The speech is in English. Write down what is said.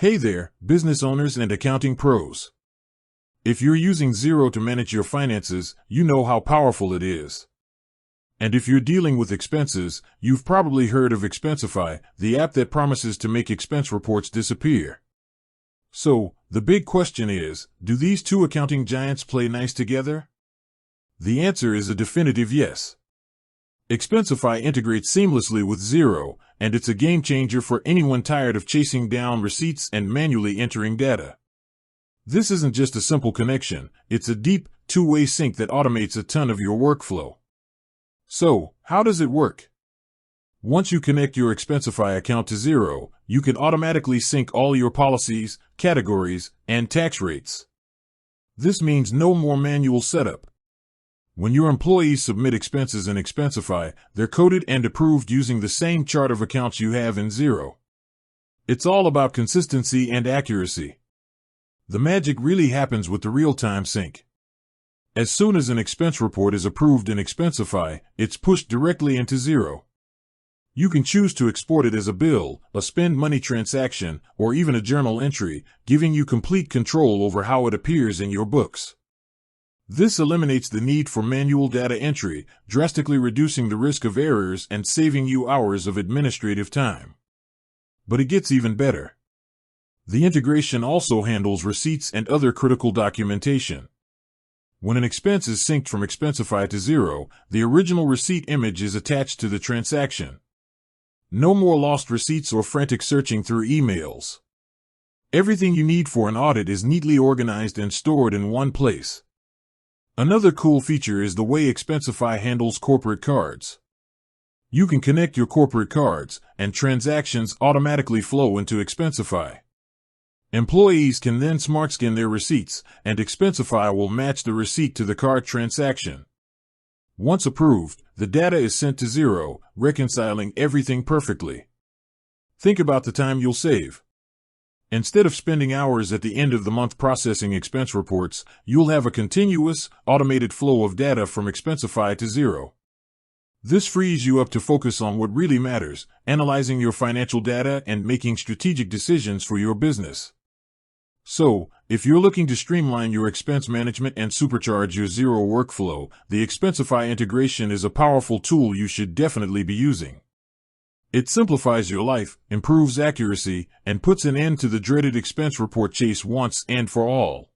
Hey there, business owners and accounting pros. If you're using Xero to manage your finances, you know how powerful it is. And if you're dealing with expenses, you've probably heard of Expensify, the app that promises to make expense reports disappear. So, the big question is, do these two accounting giants play nice together? The answer is a definitive yes. Expensify integrates seamlessly with Xero, and it's a game changer for anyone tired of chasing down receipts and manually entering data. This isn't just a simple connection, it's a deep, two-way sync that automates a ton of your workflow. So, how does it work? Once you connect your Expensify account to Xero, you can automatically sync all your policies, categories, and tax rates. This means no more manual setup. When your employees submit expenses in Expensify, they're coded and approved using the same chart of accounts you have in Xero. It's all about consistency and accuracy. The magic really happens with the real-time sync. As soon as an expense report is approved in Expensify, it's pushed directly into Xero. You can choose to export it as a bill, a spend money transaction, or even a journal entry, giving you complete control over how it appears in your books. This eliminates the need for manual data entry, drastically reducing the risk of errors and saving you hours of administrative time. But it gets even better. The integration also handles receipts and other critical documentation. When an expense is synced from Expensify to Xero, the original receipt image is attached to the transaction. No more lost receipts or frantic searching through emails. Everything you need for an audit is neatly organized and stored in one place. Another cool feature is the way Expensify handles corporate cards. You can connect your corporate cards, and transactions automatically flow into Expensify. Employees can then smart scan their receipts, and Expensify will match the receipt to the card transaction. Once approved, the data is sent to Xero, reconciling everything perfectly. Think about the time you'll save. Instead of spending hours at the end of the month processing expense reports, you'll have a continuous, automated flow of data from Expensify to Xero. This frees you up to focus on what really matters, analyzing your financial data and making strategic decisions for your business. So, if you're looking to streamline your expense management and supercharge your Xero workflow, the Expensify integration is a powerful tool you should definitely be using. It simplifies your life, improves accuracy, and puts an end to the dreaded expense report chase once and for all.